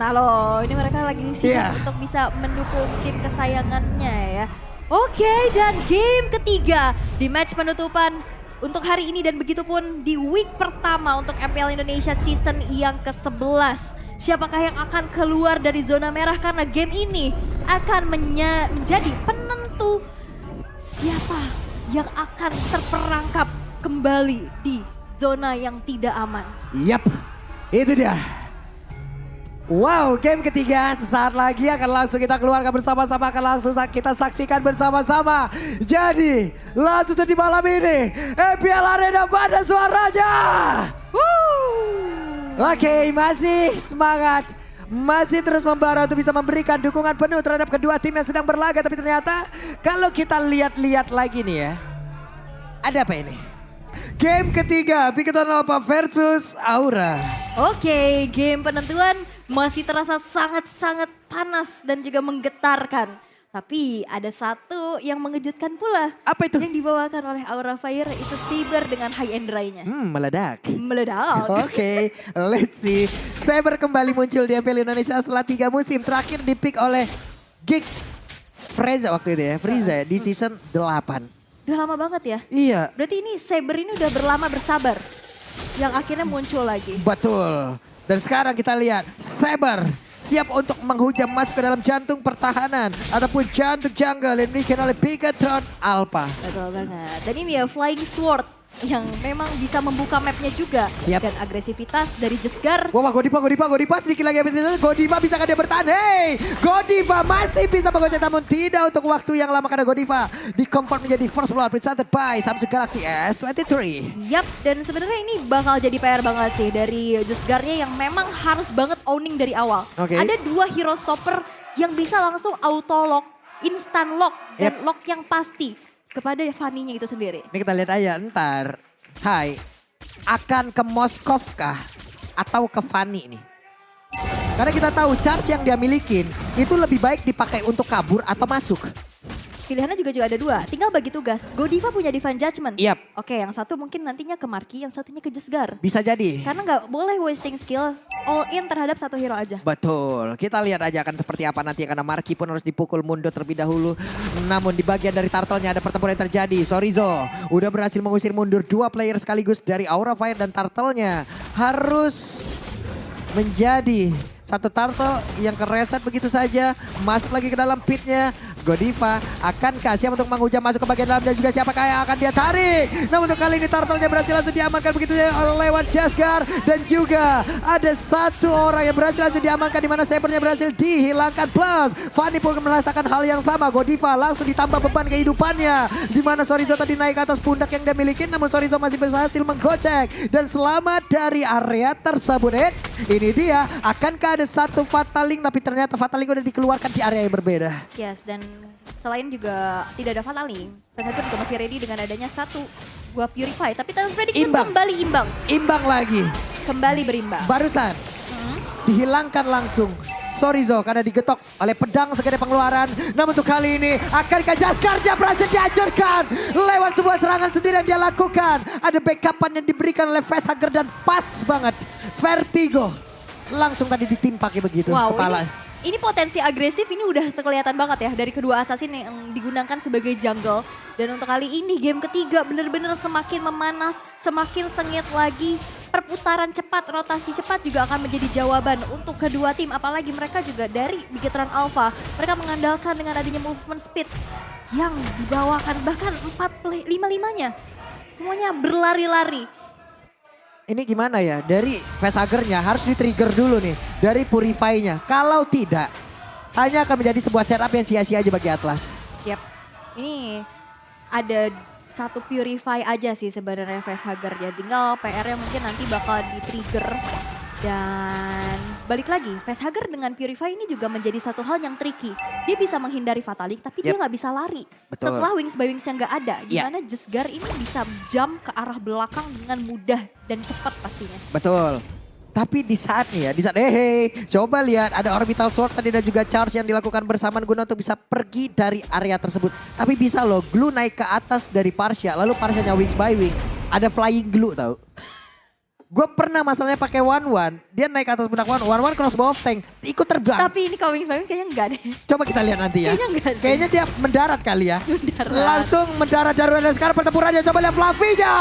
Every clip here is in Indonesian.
Nah loh, ini mereka lagi siap untuk bisa mendukung tim kesayangannya ya. Oke, dan game ketiga di match penutupan untuk hari ini dan begitupun di week pertama untuk MPL Indonesia season yang ke-11. Siapakah yang akan keluar dari zona merah karena game ini akan menjadi penentu siapa yang akan terperangkap kembali di zona yang tidak aman. Yap, itu dia. Wow, game ketiga sesaat lagi akan langsung kita keluarkan bersama-sama, akan langsung kita saksikan bersama-sama. Jadi, langsung di malam ini, MPL Arena pada suaranya. Oke, masih semangat. Masih terus membara untuk bisa memberikan dukungan penuh terhadap kedua tim yang sedang berlaga. Tapi ternyata kalau kita lihat-lihat lagi nih ya. Ada apa ini? Game ketiga, Bigton Alpha versus Aura. Oke, game penentuan masih terasa sangat-sangat panas dan juga menggetarkan. Tapi ada satu yang mengejutkan pula. Apa itu? Yang dibawakan oleh Aura Fire itu Saber dengan high end ray-nya. Meledak. Meledak. Oke, let's see. Saber kembali muncul di MPL Indonesia setelah 3 musim. Terakhir di-pick oleh Gig Frieza waktu itu ya. Frieza ya, di season 8. Udah lama banget ya? Iya. Berarti ini Saber ini udah berlama bersabar. Yang akhirnya muncul lagi. Betul. Dan sekarang kita lihat Saber siap untuk menghujam masuk ke dalam jantung pertahanan. Ataupun jantung jungle yang dimiliki oleh Bigton Alpha. Betul banget. Dan ini ya Flying Sword yang memang bisa membuka mapnya juga. Yap. Dan agresivitas dari Jesgar. Wah, Godiva sedikit lagi. Godiva bisa dia bertahan? Hey, Godiva masih bisa mengocet namun tidak untuk waktu yang lama karena Godiva di-convert menjadi first blood presented by Samsung Galaxy S23. Yap, dan sebenarnya ini bakal jadi PR banget sih dari Jesgarnya yang memang harus banget owning dari awal. Oke. Ada 2 hero stopper yang bisa langsung auto lock, instant lock, dan lock yang pasti kepada Fanny-nya itu sendiri. Ini kita lihat aja ntar. Hai, akan ke Moskov kah? Atau ke Fanny nih? Karena kita tahu charge yang dia milikin itu lebih baik dipakai untuk kabur atau masuk. Pilihannya juga ada 2, tinggal bagi tugas. Godiva punya Divine Judgment. Yap. Oke, yang satu mungkin nantinya ke Marky, yang satunya ke Jesgar. Bisa jadi. Karena nggak boleh wasting skill, all in terhadap satu hero aja. Betul, kita lihat aja akan seperti apa nanti karena Marky pun harus dipukul mundur terlebih dahulu. Namun di bagian dari turtle-nya ada pertempuran yang terjadi. Sorizo udah berhasil mengusir mundur 2 player sekaligus dari Aura Fire dan turtle-nya. Harus menjadi satu turtle yang kereset begitu saja. Masuk lagi ke dalam pitnya. Godiva akankah siap untuk menghujam masuk ke bagian dalam dan juga siapakah yang akan dia tarik. Namun untuk kali ini turtle-nya berhasil langsung diamankan begitu ya lewat Jesgar. Dan juga ada satu orang yang berhasil langsung diamankan di mana Sabernya berhasil dihilangkan. Plus Fanny pun merasakan hal yang sama. Godiva langsung ditambah beban kehidupannya. Di mana Sorizo tadi naik ke atas pundak yang dia miliki. Namun Sorizo masih berhasil menggocek. Dan selamat dari area tersebut. Ini dia, akankah ada satu Fataling tapi ternyata Fataling udah dikeluarkan di area yang berbeda. Yes, dan selain juga tidak ada Fataling, Vesagor juga masih ready dengan adanya satu gua Purify. Tapi Thanos Prediction kembali imbang. Imbang lagi. Kembali berimbang. Barusan dihilangkan langsung Sorizo karena digetok oleh pedang segede pengeluaran. Namun untuk kali ini akankah Jaskarja berhasil dihancurkan lewat sebuah serangan sendiri yang dia lakukan. Ada backupan yang diberikan oleh Vesagor dan pas banget. Vertigo langsung tadi ditimpaki begitu kepala. Ini potensi agresif ini udah kelihatan banget ya dari kedua assassin yang digunakan sebagai jungle. Dan untuk kali ini game ketiga benar-benar semakin memanas, semakin sengit lagi. Perputaran cepat, rotasi cepat juga akan menjadi jawaban untuk kedua tim. Apalagi mereka juga dari Bigton Alpha. Mereka mengandalkan dengan adanya movement speed yang dibawakan bahkan 5-5-nya. Semuanya berlari-lari. Ini gimana ya, dari Vesagernya harus di-trigger dulu nih, dari Purify-nya. Kalau tidak, hanya akan menjadi sebuah setup yang sia-sia aja bagi Atlas. Yap, ini ada satu Purify aja sih sebenarnya Vesager ya. Tinggal PR-nya mungkin nanti bakal di-trigger. Dan balik lagi, Vesager dengan Purify ini juga menjadi satu hal yang tricky. Dia bisa menghindari Fatalik tapi dia nggak bisa lari. Betul. Setelah Wings by Wings yang nggak ada, gimana Jesgar ini bisa jump ke arah belakang dengan mudah dan cepat pastinya. Betul. Tapi di saat nih ya, di saat coba lihat ada orbital sword tadi dan juga charge yang dilakukan bersamaan guna untuk bisa pergi dari area tersebut. Tapi bisa loh, glue naik ke atas dari Parsha, lalu Parshanya Wings by Wing. Ada flying glue tau. Gue pernah masalahnya pakai one-one. Dia naik ke atas pundak one-one crossbow of tank. Ikut terbang. Tapi ini Coming Spam kayaknya enggak deh. Coba kita lihat nanti ya. Kayaknya enggak sih. Kayaknya dia mendarat kali ya. Mendarat. Langsung mendarat darurat dan sekarang pertempurannya. Coba lihat Fluffy-nya.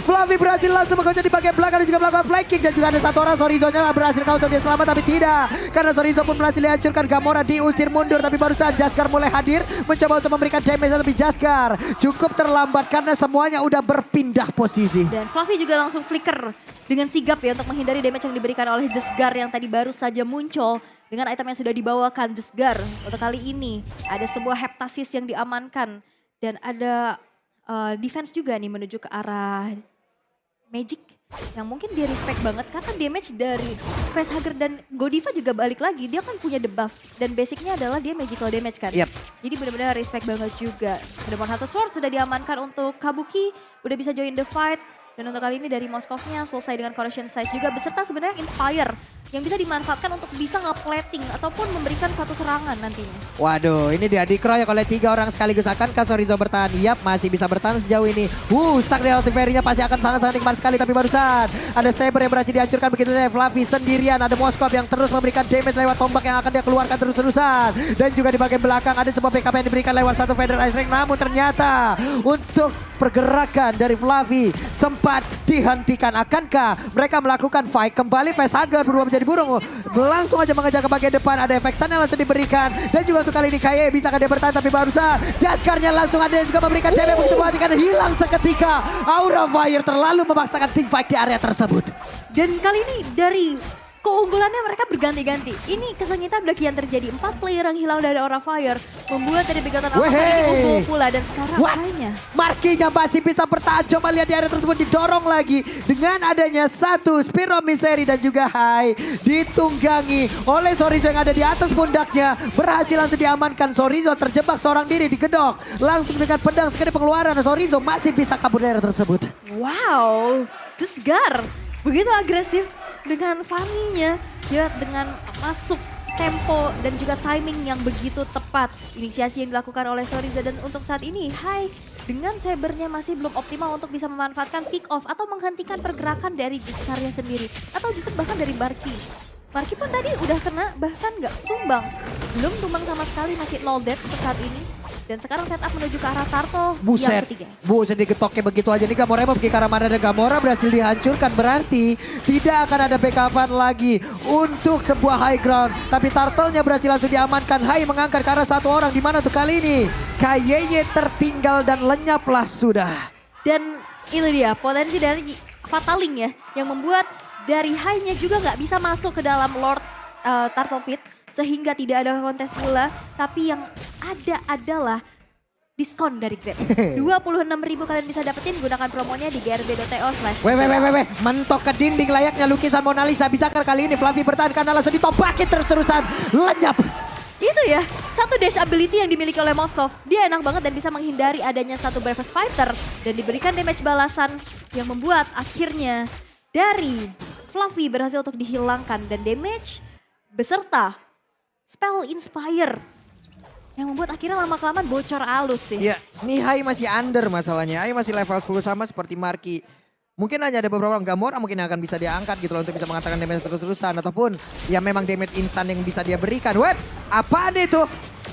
Fluffy berhasil langsung mengoncang di bagian belakang dan juga melakukan flank kick. Dan juga ada satu orang Sorizo-nya berhasil counter dia selamat tapi tidak. Karena Sorizo pun berhasil dihancurkan. Gamora diusir mundur tapi barusan Jaskar mulai hadir. Mencoba untuk memberikan damage tapi Jaskar cukup terlambat karena semuanya udah berpindah posisi. Dan Fluffy juga langsung flicker dengan sigap ya untuk menghindari damage yang diberikan oleh Jesgar yang tadi baru saja muncul dengan item yang sudah dibawakan Jesgar. Untuk kali ini ada sebuah heptasis yang diamankan dan ada defense juga nih menuju ke arah Magic yang mungkin dia respect banget karena damage dari Facehugger dan Godiva juga balik lagi. Dia kan punya debuff dan basicnya adalah dia magical damage kan. Yep. Jadi benar-benar respect banget juga. Demon Hunter Sword sudah diamankan untuk Kabuki, udah bisa join the fight. Dan untuk kali ini dari Moskovnya selesai dengan Corrosion Size juga beserta sebenarnya Inspire yang bisa dimanfaatkan untuk bisa nge-plating ataupun memberikan satu serangan nantinya. Waduh, ini dia dikeroyok oleh 3 orang sekaligus. Akankah Sorizo bertahan? Yap, masih bisa bertahan sejauh ini. Stuck di ulti fairy-nya pasti akan sangat-sangat nikmat sekali. Tapi barusan ada Saber yang berhasil dihancurkan begitu saja. Fluffy sendirian, ada Moskov yang terus memberikan damage lewat tombak yang akan dia keluarkan terus-terusan. Dan juga di bagian belakang ada sebuah backup yang diberikan lewat satu Feather Ice Ring. Namun ternyata untuk pergerakan dari Fluffy sempat dihentikan. Akankah mereka melakukan fight kembali? Facehugger berubah menjadi burung. Langsung aja mengejar ke bagian depan. Ada efek stun yang langsung diberikan. Dan juga untuk kali ini Kaye bisa dia bertahan. Tapi barusan Jaskarnya langsung ada yang juga memberikan damage begitu mematikan. Hilang seketika. Aura Fire terlalu memaksakan team fight di area tersebut. Dan kali ini dari keunggulannya mereka berganti-ganti. Ini kesengitan bagi yang terjadi. 4 player yang hilang dari Aura Fire membuat dari Begotten Aura Fire ini unggul pula. Dan sekarang kayaknya Markinya masih bisa bertahan. Coba lihat di area tersebut didorong lagi. Dengan adanya satu Spear of Misery dan juga High. Ditunggangi oleh Sorizo yang ada di atas pundaknya. Berhasil langsung diamankan. Sorizo terjebak seorang diri di gedok. Langsung dengan pedang sekali pengeluaran. Sorizo masih bisa kabur dari area tersebut. wow, Jesgar begitu agresif dengan Fanny-nya. Dia dengan masuk tempo dan juga timing yang begitu tepat. Inisiasi yang dilakukan oleh Sorizo dan untuk saat ini Hai dengan Sabernya masih belum optimal untuk bisa memanfaatkan pick off atau menghentikan pergerakan dari Jesgarnya sendiri. Atau justru bahkan dari Marky. Marky pun tadi udah kena bahkan nggak tumbang. Belum tumbang sama sekali, masih 0 death untuk saat ini. Dan sekarang setup menuju ke arah Turtle yang ketiga. Buset digitoknya begitu aja nih Gamora pergi ke arah mana dan Gamora berhasil dihancurkan. Berarti tidak akan ada backupan lagi untuk sebuah high ground. Tapi Turtle-nya berhasil langsung diamankan. Hai mengangkat ke arah satu orang di mana untuk kali ini. Kayeye tertinggal dan lenyaplah sudah. Dan itu dia potensi dari Fataling ya. Yang membuat dari Hai-nya juga nggak bisa masuk ke dalam Lord Turtle Pit. Sehingga tidak ada kontes pula. Tapi yang ada adalah diskon dari Grab. 26.000 kalian bisa dapetin gunakan promonya di grb.to/. Weh. Mentok ke dinding layaknya lukisan Mona Lisa. Bisakah kali ini Fluffy bertahan karena langsung ditompakin terus-terusan. Lenyap. Itu ya, satu dash ability yang dimiliki oleh Moskov. Dia enak banget dan bisa menghindari adanya satu Bravest Fighter. Dan diberikan damage balasan yang membuat akhirnya dari Fluffy berhasil untuk dihilangkan. Dan damage beserta Spell Inspire yang membuat akhirnya lama-kelamaan bocor halus sih. Ya, nih Hai masih under masalahnya. Hai masih level 10 sama seperti Marky. Mungkin hanya ada beberapa orang Gamora mungkin akan bisa diangkat gitu loh untuk bisa mengatakan damage terus-terusan. Ataupun ya memang damage instan yang bisa dia berikan. Web, apaan itu?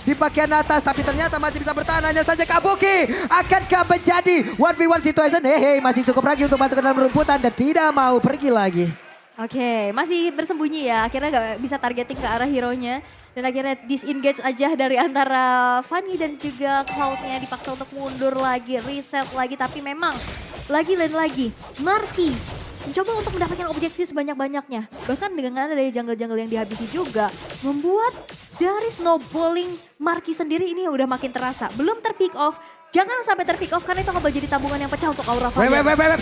Di bagian atas tapi ternyata masih bisa bertahan. Hanya saja Kabuki akankah menjadi 1v1 situation? Hehe, masih cukup lagi untuk masuk ke dalam rumputan dan tidak mau pergi lagi. Oke, masih bersembunyi ya. Akhirnya gak bisa targeting ke arah hero-nya. Dan akhirnya disengage aja dari antara Fanny dan juga Cloud-nya dipaksa untuk mundur lagi, reset lagi. Tapi memang lagi dan lagi Marky mencoba untuk mendapatkan objektif sebanyak-banyaknya. Bahkan dengan ada jungle-jungle yang dihabisi juga. Membuat dari snowballing Marky sendiri ini udah makin terasa. Belum terpick off. Jangan sampai terpick off karena itu akan jadi tabungan yang pecah untuk Aura Fire.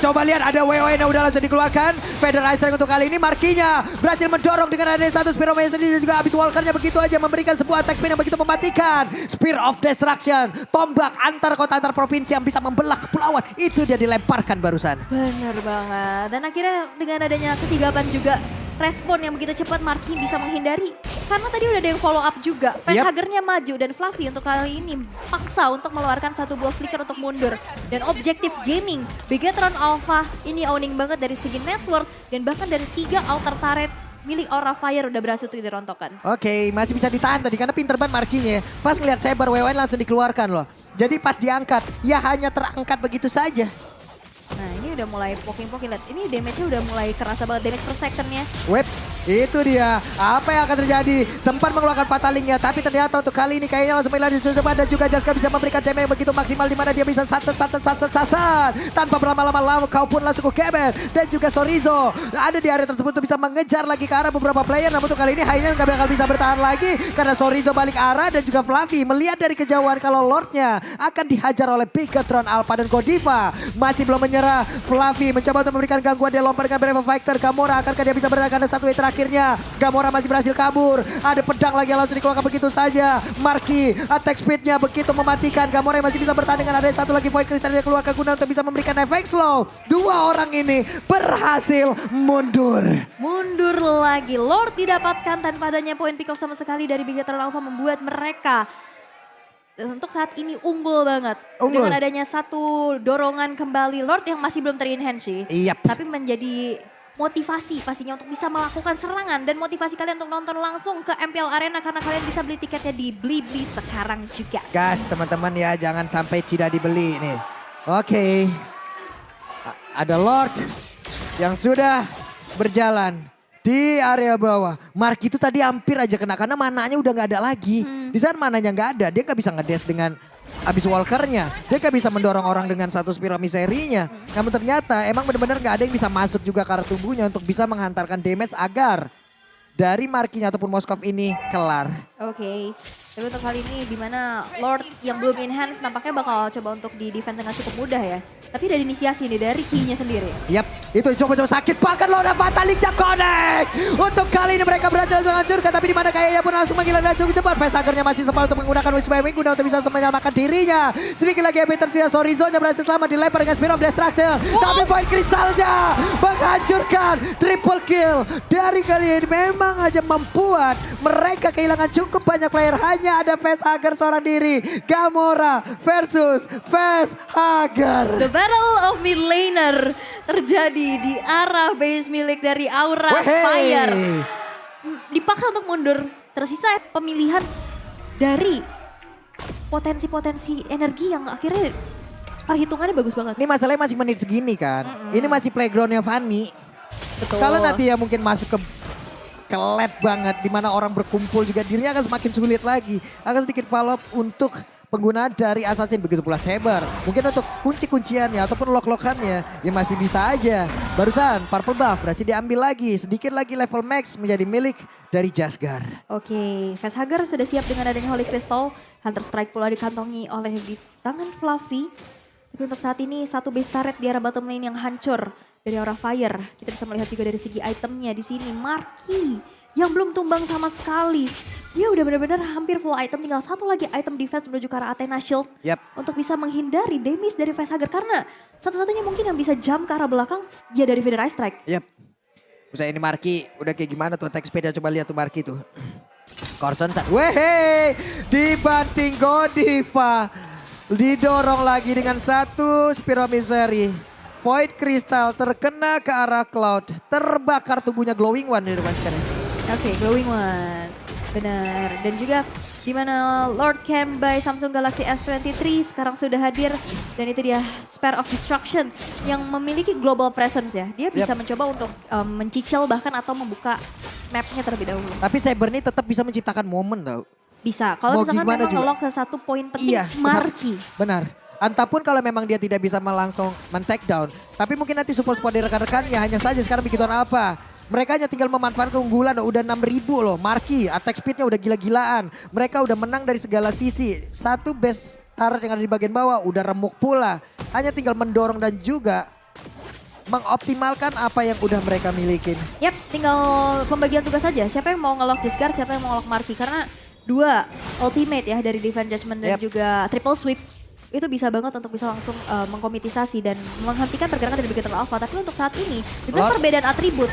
Coba lihat ada WON yang udah langsung dikeluarkan. Feather Ice Ring untuk kali ini Markinya berhasil mendorong dengan adanya satu Spear of Misery dan juga habis Walkernya begitu aja memberikan sebuah attack spin yang begitu mematikan. Spear of Destruction, tombak antar kota antar provinsi yang bisa membelah kepulauan. Itu dia dilemparkan barusan. Bener banget. Dan akhirnya dengan adanya kesigapan juga respon yang begitu cepat Marky bisa menghindari. Karena tadi udah ada yang follow up juga. Facehagernya maju dan Fluffy untuk kali ini paksa untuk mengeluarkan satu buah flicker untuk mundur. Dan objektif gaming, Bigetron Alpha ini owning banget dari segi network dan bahkan dari 3 outer turret milik Aura Fire udah berhasil tuh dirontokkan. Oke, masih bisa ditahan tadi karena pinter banget Markinya. Pas ngeliat Saber WWN langsung dikeluarkan loh. Jadi pas diangkat, ya hanya terangkat begitu saja. Nah ini udah mulai poking-poking, lihat ini damage-nya udah mulai kerasa banget, damage per second-nya. Web, itu dia. Apa yang akan terjadi? Sempat mengeluarkan fatalingnya, tapi ternyata untuk kali ini kayaknya langsung melalui coba dan juga Jaska bisa memberikan damage yang begitu maksimal di mana dia bisa sat tanpa berlama-lama kau pun langsung ke Gaben dan juga Sorizo ada di area tersebut untuk bisa mengejar lagi ke arah beberapa player. Namun untuk kali ini Hainan nggak bakal bisa bertahan lagi karena Sorizo balik arah dan juga Fluffy melihat dari kejauhan kalau Lordnya akan dihajar oleh Bigetron Alpha dan Godiva masih belum menyerah. Fluffy mencoba untuk memberikan gangguan, dia lompat dengan Brave Fighter. Gamora akankah dia bisa bertahan karena satu way terakhirnya. Gamora masih berhasil kabur. Ada pedang lagi yang langsung dikeluarkan begitu saja. Marky attack speednya begitu mematikan. Gamora yang masih bisa bertahan dengan ada satu lagi Void Crystal yang dikeluarkan guna untuk bisa memberikan efek slow. Dua orang ini berhasil mundur. Mundur lagi. Lord didapatkan tanpa adanya poin pick off sama sekali dari Bigetron Alpha membuat mereka untuk saat ini unggul banget. Unggul. Dengan adanya satu dorongan kembali Lord yang masih belum ter-enhance sih. Iya. Tapi menjadi motivasi pastinya untuk bisa melakukan serangan. Dan motivasi kalian untuk nonton langsung ke MPL Arena karena kalian bisa beli tiketnya di Blibli sekarang juga. Gas teman-teman ya, jangan sampai tidak dibeli nih. Oke. Ada Lord yang sudah berjalan di area bawah. Marky itu tadi hampir aja kena karena mananya udah nggak ada lagi. Di saat mananya nggak ada, dia nggak bisa ngedes dengan abis walkernya. Dia nggak bisa mendorong orang dengan satu Spiro Miserinya. Namun ternyata emang benar-benar nggak ada yang bisa masuk juga ke arah tubuhnya untuk bisa menghantarkan damage agar dari Markinya ataupun Moskov ini kelar. Oke. Tapi untuk kali ini dimana Lord yang belum enhance nampaknya bakal coba untuk di defense dengan cukup mudah ya. Tapi dari inisiasi nih dari key-nya sendiri. Yap, itu coba-coba sakit banget loh, dan Fatalingnya connect. Untuk kali ini mereka berhasil menghancurkan, tapi di mana kayaknya pun langsung menggila dan cukup cepat. Facehagernya masih sempat untuk menggunakan Wishbone guna untuk bisa menyelamatkan dirinya. Sedikit lagi yang tersisa, Sorizo-nya berhasil selamat dilempar dengan Spin of Destruction. Tapi poin kristalnya menghancurkan triple kill. Dari kali ini memang aja membuat mereka kehilangan cukup banyak player. Hanya ada Facehager seorang diri. Gamora versus Facehager. The Battle of Mid Laner terjadi di arah base milik dari Aura Fire. Dipaksa untuk mundur. Tersisa pemilihan dari potensi-potensi energi yang akhirnya perhitungannya bagus banget. Ini masalahnya masih menit segini kan. Ini masih playgroundnya Fanny. Betul. Kalau nanti ya mungkin masuk ke lab banget. Dimana orang berkumpul juga dirinya akan semakin sulit lagi. Akan sedikit follow up untuk penggunaan dari Assassin, begitu pula Saber. Mungkin untuk kunci-kunciannya ataupun lock-lockannya ya masih bisa aja. Barusan Purple Buff berhasil diambil lagi. Sedikit lagi level max menjadi milik dari Jasgar. Oke, Facehager sudah siap dengan adanya Holy Crystal. Hunter Strike pula dikantongi oleh di tangan Fluffy. Tapi untuk saat ini satu base turret di arah bottom lane yang hancur dari Aura Fire. Kita bisa melihat juga dari segi itemnya di sini. Marky yang belum tumbang sama sekali. Dia udah benar-benar hampir full item, tinggal satu lagi item defense menuju ke arah Athena Shield. Untuk bisa menghindari damage dari Facehager. Karena satu-satunya mungkin yang bisa jump ke arah belakang, ya dari Feather Eye Strike. Usai ini Marky, udah kayak gimana tuh attack speed-nya, coba lihat tuh Marky tuh. Corson, wehey, dibanting Godiva. Didorong lagi dengan satu Spiro Misery. Void Crystal terkena ke arah Cloud. Terbakar tubuhnya Glowing One di depan sekarang. Oke, Glowing One. Benar. Dan juga di mana Lord Camp by Samsung Galaxy S23 sekarang sudah hadir. Dan itu dia Spare of Destruction yang memiliki global presence ya. Dia bisa mencoba untuk mencicil bahkan atau membuka mapnya terlebih dahulu. Tapi Saber ini tetap bisa menciptakan momen tau. Bisa. Kalau misalkan memang ngelok ke satu poin penting, Marky. Benar. Antapun kalau memang dia tidak bisa langsung men-take down. Tapi mungkin nanti support-support dari rekan-rekannya. Hanya saja sekarang begitu apa. Mereka hanya tinggal memanfaatkan keunggulan, udah 6.000 loh. Marky, attack speednya udah gila-gilaan. Mereka udah menang dari segala sisi. Satu base turret yang ada di bagian bawah udah remuk pula. Hanya tinggal mendorong dan juga mengoptimalkan apa yang udah mereka milikin. Yap, tinggal pembagian tugas saja. Siapa yang mau ngelok Discard, siapa yang mau ngelok Marky. Karena dua ultimate ya dari Divine Judgment dan juga triple sweep. Itu bisa banget untuk bisa langsung mengkomitisasi dan menghentikan pergerakan dari Bigetron Alpha. Tapi untuk saat ini, dengan perbedaan atribut,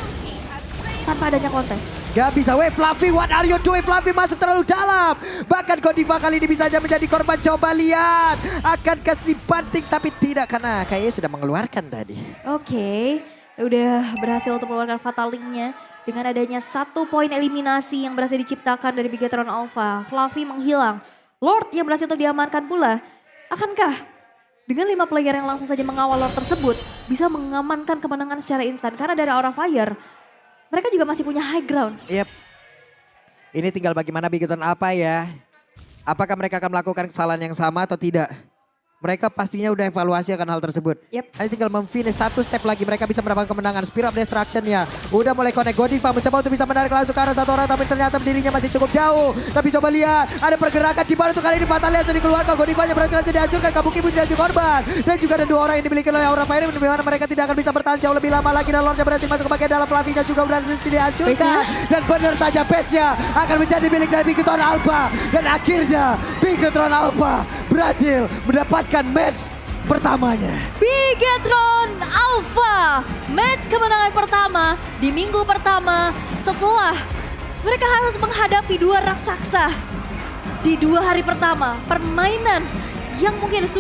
tanpa adanya kontes. Gak bisa, weh Fluffy, what are you doing? Fluffy masuk terlalu dalam. Bahkan Godiva kali ini bisa aja menjadi korban. Coba lihat, akan kasih dibanting tapi tidak karena kayaknya sudah mengeluarkan tadi. Oke, udah berhasil untuk mengeluarkan Fatal Link-nya. Dengan adanya 1 poin eliminasi yang berhasil diciptakan dari Bigetron Alpha. Fluffy menghilang, Lord yang berhasil untuk diamankan pula. Akankah dengan 5 player yang langsung saja mengawal Lord tersebut bisa mengamankan kemenangan secara instan? Karena dari Aura Fire, mereka juga masih punya high ground. Yep. Ini tinggal bagaimana Bigetron apa ya. Apakah mereka akan melakukan kesalahan yang sama atau tidak? Mereka pastinya udah evaluasi akan hal tersebut. Yep. Hanya tinggal memfinish 1 step lagi. Mereka bisa mendapatkan kemenangan. Spear of Destruction-nya udah mulai connect. Godiva mencoba untuk bisa menarik langsung ke arah 1 orang. Tapi ternyata dirinya masih cukup jauh. Tapi coba lihat. Ada pergerakan di mana untuk kali ini. Fatalia sudah dikeluarkan. Godivanya berhasil langsung dihancurkan. Kabuki pun jadi korban. Dan juga ada 2 orang yang dimiliki oleh Aura Fire. Di mana mereka tidak akan bisa bertahan jauh lebih lama lagi. Dan Lordnya berhasil masuk ke bagian dalam. Fluffy-nya juga berhasil dihancurkan. Dan benar saja base-nya akan menjadi milik dari Bigetron Alpha. Dan akhirnya Bigetron Alpha berhasil mendapatkan match pertamanya. Bigetron Alpha, match kemenangan pertama di minggu pertama setelah mereka harus menghadapi 2 raksasa di 2 hari pertama. Permainan yang mungkin sudah